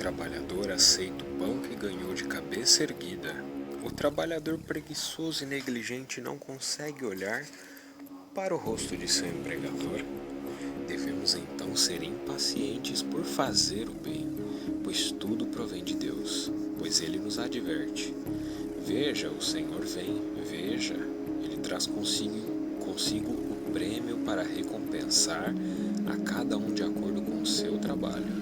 trabalhador aceita o pão que ganhou de cabeça erguida. O trabalhador preguiçoso e negligente não consegue olhar para o rosto de seu empregador. Devemos então ser impacientes por fazer o bem, pois tudo provém de Deus, pois Ele nos adverte. Veja, o Senhor vem, veja, Ele traz consigo o prêmio para recompensar a cada um de acordo com o seu trabalho.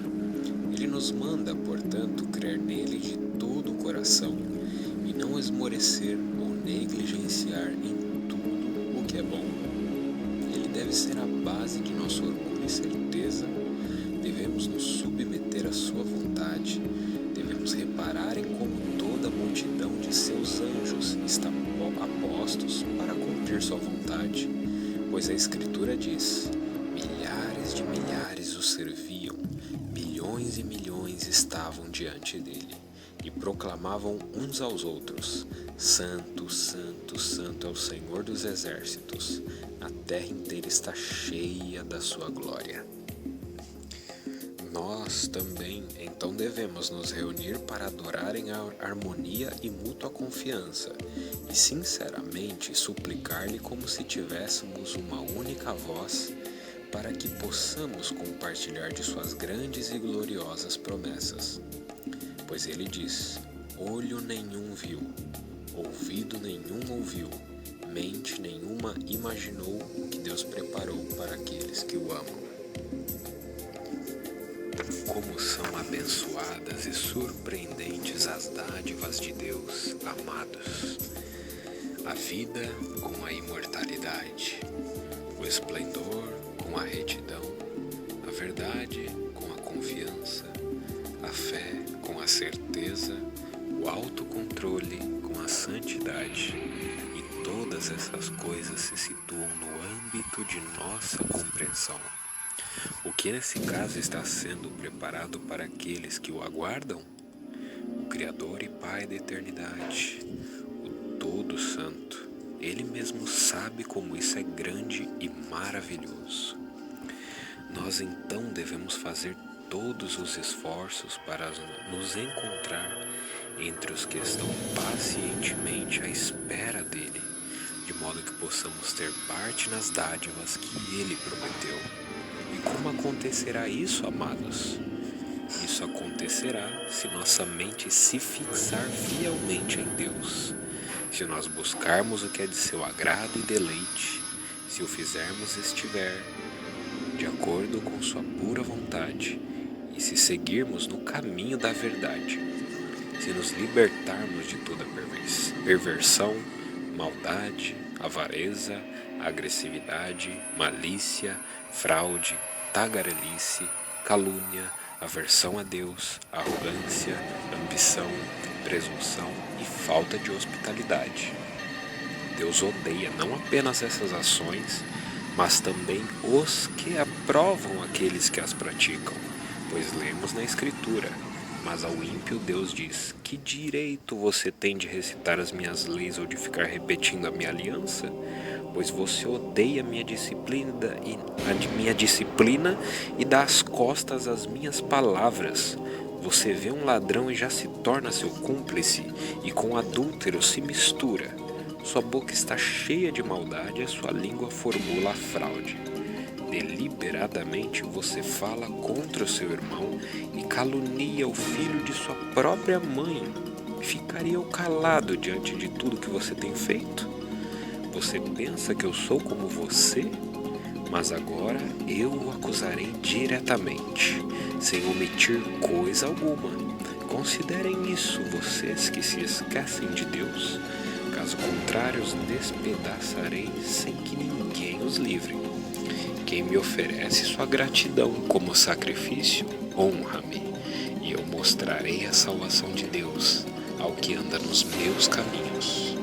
Ele nos manda, portanto, crer nele de todo o coração e não esmorecer ou negligenciar em tudo o que é bom. Ele deve ser a base de nosso orgulho e certeza. Devemos nos submeter à sua vontade. Devemos reparar em como toda a multidão de seus anjos está a postos para cumprir sua vontade, pois a Escritura diz: milhares de milhares o serviam, milhões e milhões estavam diante dele, e proclamavam uns aos outros: Santo, Santo, Santo é o Senhor dos exércitos, a terra inteira está cheia da sua glória. Nós também, então, devemos nos reunir para adorar em harmonia e mútua confiança, e sinceramente suplicar-lhe como se tivéssemos uma única voz, para que possamos compartilhar de suas grandes e gloriosas promessas. Pois ele diz: olho nenhum viu, ouvido nenhum ouviu, mente nenhuma imaginou o que Deus preparou para aqueles que o amam. Como são abençoadas e surpreendentes as dádivas de Deus, amados! A vida com a imortalidade, o esplendor com a retidão, a verdade com a confiança, a fé com a certeza, o autocontrole com a santidade. E todas essas coisas se situam no âmbito de nossa compreensão. O que nesse caso está sendo preparado para aqueles que o aguardam? O Criador e Pai da eternidade, o Todo Santo, Ele mesmo sabe como isso é grande e maravilhoso. Nós então devemos fazer todos os esforços para nos encontrar entre os que estão pacientemente à espera dele, de modo que possamos ter parte nas dádivas que ele prometeu. E como acontecerá isso, amados? Isso acontecerá se nossa mente se fixar fielmente em Deus, se nós buscarmos o que é de seu agrado e deleite, se o fizermos estiver de acordo com sua pura vontade, e se seguirmos no caminho da verdade, se nos libertarmos de toda perversão, maldade, avareza, agressividade, malícia, fraude, tagarelice, calúnia, aversão a Deus, arrogância, ambição, presunção e falta de hospitalidade. Deus odeia não apenas essas ações, mas também os que aprovam aqueles que as praticam, pois lemos na Escritura: mas ao ímpio Deus diz: que direito você tem de recitar as minhas leis ou de ficar repetindo a minha aliança? Pois você odeia minha disciplina e dá as costas às minhas palavras. Você vê um ladrão e já se torna seu cúmplice, e com adúltero se mistura. Sua boca está cheia de maldade e a sua língua formula a fraude. Deliberadamente você fala contra o seu irmão e calunia o filho de sua própria mãe. Ficaria eu calado diante de tudo que você tem feito? Você pensa que eu sou como você? Mas agora eu o acusarei diretamente, sem omitir coisa alguma. Considerem isso, vocês que se esquecem de Deus. Caso contrário, os despedaçarei sem que ninguém os livre. Quem me oferece sua gratidão como sacrifício, honra-me, e eu mostrarei a salvação de Deus ao que anda nos meus caminhos.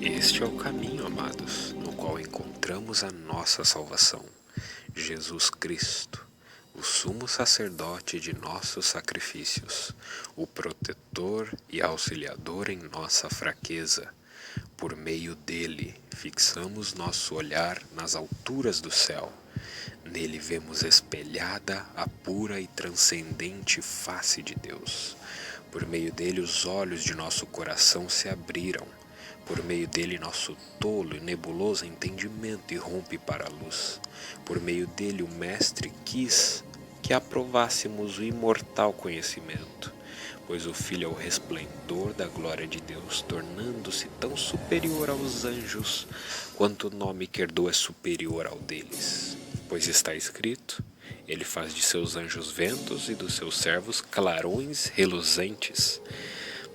Este é o caminho, amados, no qual encontramos a nossa salvação. Jesus Cristo, o sumo sacerdote de nossos sacrifícios, o protetor e auxiliador em nossa fraqueza. Por meio dele, fixamos nosso olhar nas alturas do céu, Nele vemos espelhada a pura e transcendente face de Deus. Por meio dele os olhos de nosso coração se abriram. Por meio dele nosso tolo e nebuloso entendimento irrompe para a luz. Por meio dele o Mestre quis que aprovássemos o imortal conhecimento, pois o Filho é o resplendor da glória de Deus, tornando-se tão superior aos anjos, quanto o nome que herdou é superior ao deles. Pois está escrito, ele faz de seus anjos ventos e dos seus servos clarões reluzentes.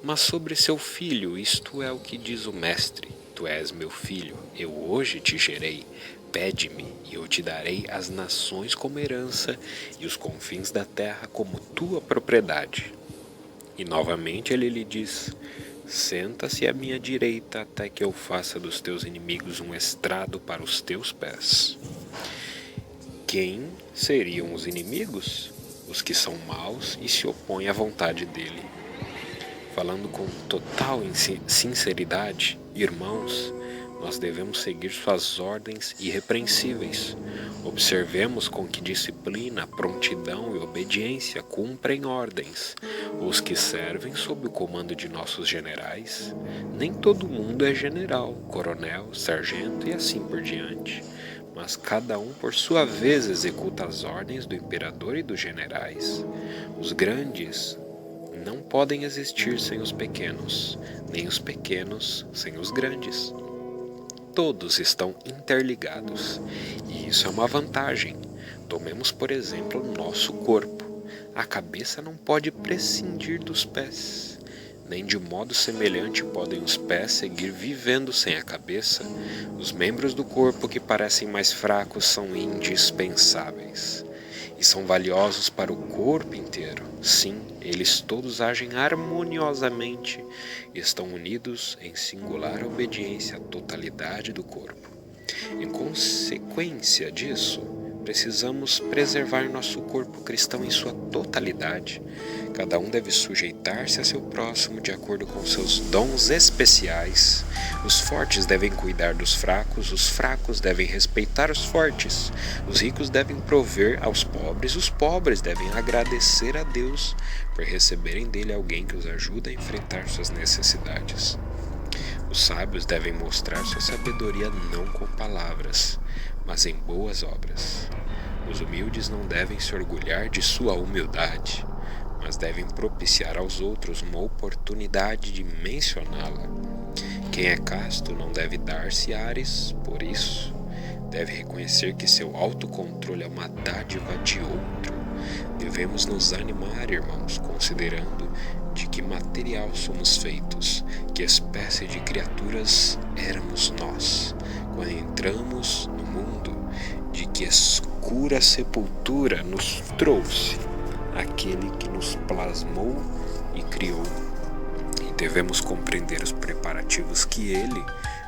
Mas sobre seu filho, isto é o que diz o Mestre: Tu és meu filho, eu hoje te gerei. Pede-me, e eu te darei as nações como herança e os confins da terra como tua propriedade. E novamente ele lhe diz: Senta-se à minha direita até que eu faça dos teus inimigos um estrado para os teus pés. Quem seriam os inimigos? Os que são maus e se opõem à vontade dele. Falando com total sinceridade, irmãos, nós devemos seguir suas ordens irrepreensíveis. Observemos com que disciplina, prontidão e obediência cumprem ordens os que servem sob o comando de nossos generais. Nem todo mundo é general, coronel, sargento e assim por diante, mas cada um por sua vez executa as ordens do imperador e dos generais. Os grandes não podem existir sem os pequenos, nem os pequenos sem os grandes. Todos estão interligados, e isso é uma vantagem. Tomemos, por exemplo, o nosso corpo. A cabeça não pode prescindir dos pés. Nem de modo semelhante podem os pés seguir vivendo sem a cabeça. Os membros do corpo que parecem mais fracos são indispensáveis. E são valiosos para o corpo inteiro. Sim, eles todos agem harmoniosamente e estão unidos em singular obediência à totalidade do corpo. Em consequência disso, precisamos preservar nosso corpo cristão em sua totalidade. Cada um deve sujeitar-se a seu próximo de acordo com seus dons especiais. Os fortes devem cuidar dos fracos, os fracos devem respeitar os fortes. Os ricos devem prover aos pobres, os pobres devem agradecer a Deus por receberem dele alguém que os ajuda a enfrentar suas necessidades. Os sábios devem mostrar sua sabedoria não com palavras, mas em boas obras. Os humildes não devem se orgulhar de sua humildade, mas devem propiciar aos outros uma oportunidade de mencioná-la. Quem é casto não deve dar-se ares por isso. Deve reconhecer que seu autocontrole é uma dádiva de outro. Devemos nos animar, irmãos, considerando de que material somos feitos, que espécie de criaturas éramos nós, quando entramos no mundo, de que escura sepultura nos trouxe aquele que nos plasmou e criou. E devemos compreender os preparativos que ele,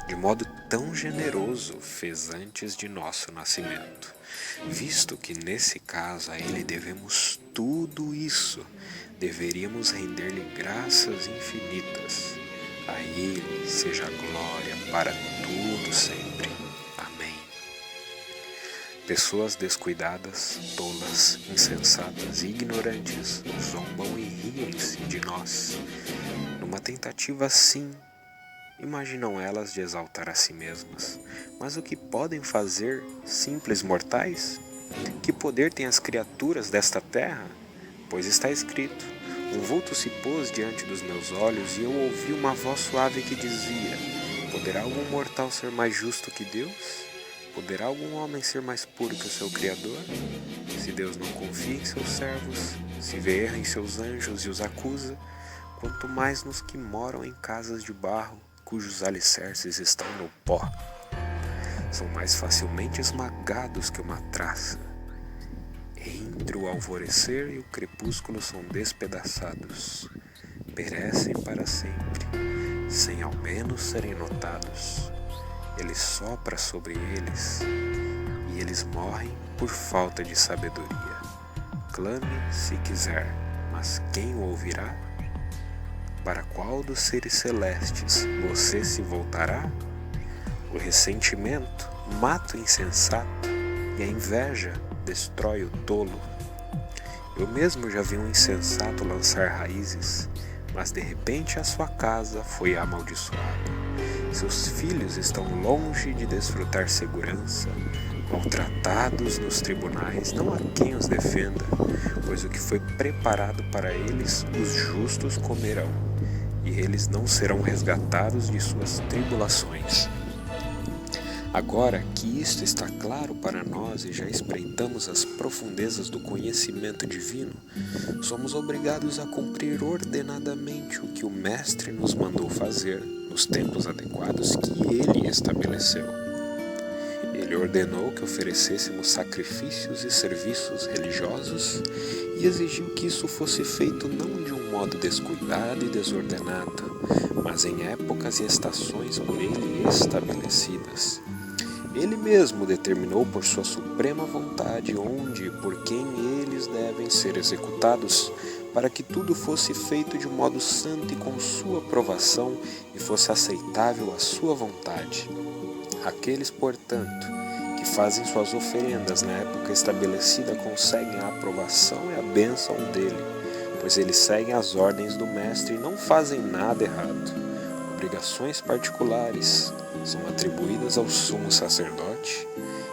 de modo tão generoso, fez antes de nosso nascimento, visto que nesse caso a ele devemos tudo isso. Deveríamos render-lhe graças infinitas. A ele seja a glória para tudo sempre. Amém. Pessoas descuidadas, tolas, insensatas e ignorantes zombam e riem-se de nós. Numa tentativa assim, imaginam elas de exaltar a si mesmas. Mas o que podem fazer simples mortais? Que poder têm as criaturas desta terra? Pois está escrito: um vulto se pôs diante dos meus olhos e eu ouvi uma voz suave que dizia: poderá algum mortal ser mais justo que Deus? Poderá algum homem ser mais puro que o seu Criador? Se Deus não confia em seus servos, se vê erro em seus anjos e os acusa, quanto mais nos que moram em casas de barro, cujos alicerces estão no pó. São mais facilmente esmagados que uma traça. Entre o alvorecer e o crepúsculo são despedaçados. Perecem para sempre, sem ao menos serem notados. Ele sopra sobre eles, e eles morrem por falta de sabedoria. Clame se quiser, mas quem o ouvirá? Para qual dos seres celestes você se voltará? O ressentimento mata o insensato, e a inveja destrói o tolo. Eu mesmo já vi um insensato lançar raízes, mas de repente a sua casa foi amaldiçoada. Seus filhos estão longe de desfrutar segurança, maltratados nos tribunais, não há quem os defenda, pois o que foi preparado para eles, os justos comerão, e eles não serão resgatados de suas tribulações. Agora que isto está claro para nós e já espreitamos as profundezas do conhecimento divino, somos obrigados a cumprir ordenadamente o que o Mestre nos mandou fazer nos tempos adequados que ele estabeleceu. Ele ordenou que oferecêssemos sacrifícios e serviços religiosos e exigiu que isso fosse feito não de um modo descuidado e desordenado, mas em épocas e estações por ele estabelecidas. Ele mesmo determinou por sua suprema vontade onde e por quem eles devem ser executados, para que tudo fosse feito de um modo santo e com sua aprovação e fosse aceitável à sua vontade. Aqueles, portanto, que fazem suas oferendas na época estabelecida conseguem a aprovação e a bênção dele, pois eles seguem as ordens do Mestre e não fazem nada errado. Obrigações particulares são atribuídas ao sumo sacerdote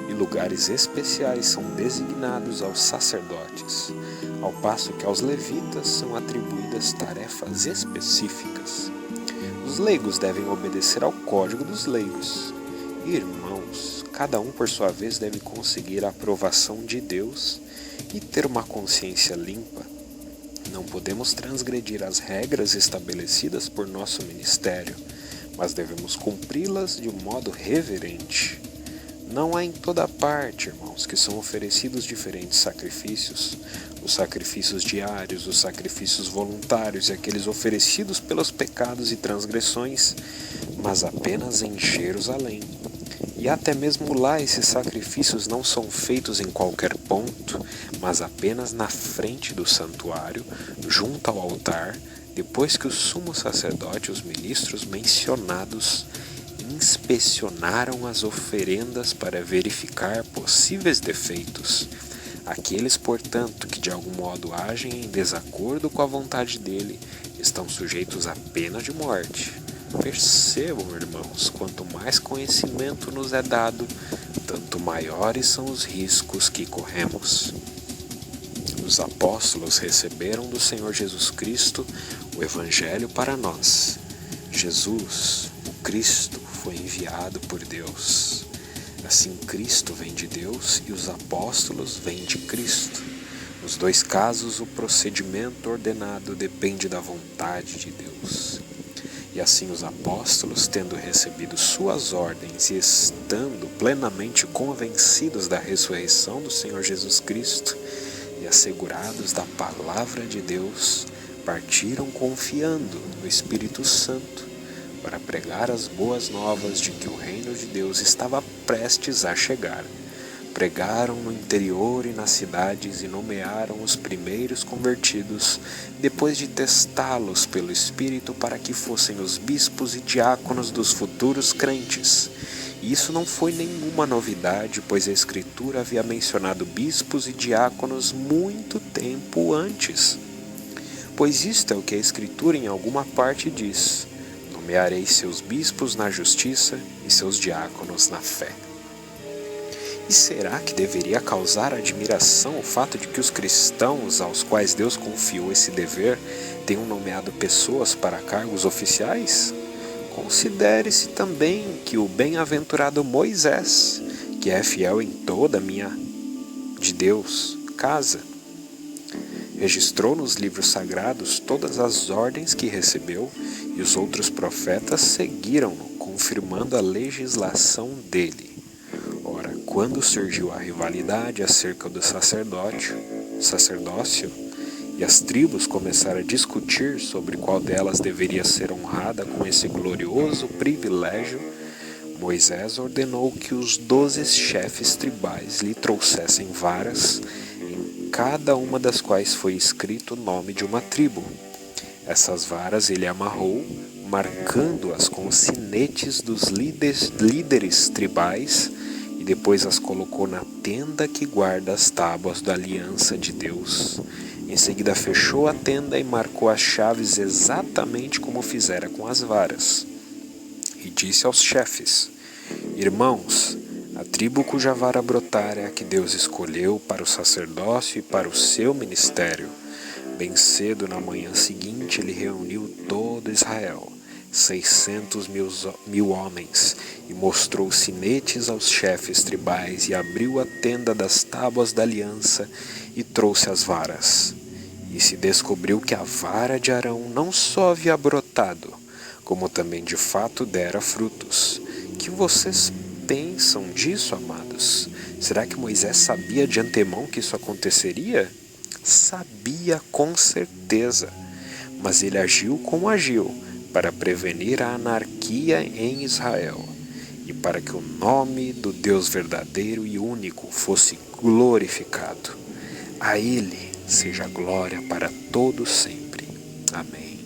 e lugares especiais são designados aos sacerdotes, ao passo que aos levitas são atribuídas tarefas específicas. Os leigos devem obedecer ao código dos leigos. Irmãos, cada um por sua vez deve conseguir a aprovação de Deus e ter uma consciência limpa. Não podemos transgredir as regras estabelecidas por nosso ministério, mas devemos cumpri-las de um modo reverente. Não há em toda parte, irmãos, que são oferecidos diferentes sacrifícios, os sacrifícios diários, os sacrifícios voluntários e aqueles oferecidos pelos pecados e transgressões, mas apenas em Jerusalém. E até mesmo lá esses sacrifícios não são feitos em qualquer ponto, mas apenas na frente do santuário, junto ao altar, depois que o sumo sacerdote e os ministros mencionados inspecionaram as oferendas para verificar possíveis defeitos. Aqueles, portanto, que de algum modo agem em desacordo com a vontade dele, estão sujeitos à pena de morte. Percebam, irmãos, quanto mais conhecimento nos é dado, tanto maiores são os riscos que corremos. Os apóstolos receberam do Senhor Jesus Cristo o Evangelho para nós. Jesus, o Cristo, foi enviado por Deus. Assim, Cristo vem de Deus e os apóstolos vêm de Cristo. Nos dois casos, o procedimento ordenado depende da vontade de Deus. E assim os apóstolos, tendo recebido suas ordens e estando plenamente convencidos da ressurreição do Senhor Jesus Cristo e assegurados da palavra de Deus, partiram confiando no Espírito Santo para pregar as boas novas de que o reino de Deus estava prestes a chegar. Pregaram no interior e nas cidades e nomearam os primeiros convertidos, depois de testá-los pelo Espírito para que fossem os bispos e diáconos dos futuros crentes. E isso não foi nenhuma novidade, pois a Escritura havia mencionado bispos e diáconos muito tempo antes. Pois isto é o que a Escritura em alguma parte diz: nomearei seus bispos na justiça e seus diáconos na fé. E será que deveria causar admiração o fato de que os cristãos aos quais Deus confiou esse dever tenham nomeado pessoas para cargos oficiais? Considere-se também que o bem-aventurado Moisés, que é fiel em toda a minha de Deus casa, registrou nos livros sagrados todas as ordens que recebeu e os outros profetas seguiram-no, confirmando a legislação dele. Ora, quando surgiu a rivalidade acerca do sacerdócio, e as tribos começaram a discutir sobre qual delas deveria ser honrada com esse glorioso privilégio, Moisés ordenou que os 12 chefes tribais lhe trouxessem varas, em cada uma das quais foi escrito o nome de uma tribo. Essas varas ele amarrou, marcando-as com os sinetes dos líderes tribais, e depois as colocou na tenda que guarda as tábuas da aliança de Deus. Em seguida fechou a tenda e marcou as chaves exatamente como fizera com as varas. E disse aos chefes: Irmãos, a tribo cuja vara brotar é a que Deus escolheu para o sacerdócio e para o seu ministério. Bem cedo na manhã seguinte ele reuniu todo Israel, 600 mil homens, e mostrou sinetes aos chefes tribais e abriu a tenda das tábuas da aliança e trouxe as varas. E se descobriu que a vara de Arão não só havia brotado, como também de fato dera frutos. Que vocês pensam disso, amados? Será que Moisés sabia de antemão que isso aconteceria? Sabia com certeza, mas ele agiu como agiu, para prevenir a anarquia em Israel, e para que o nome do Deus verdadeiro e único fosse glorificado. A Ele seja glória para todos sempre. Amém.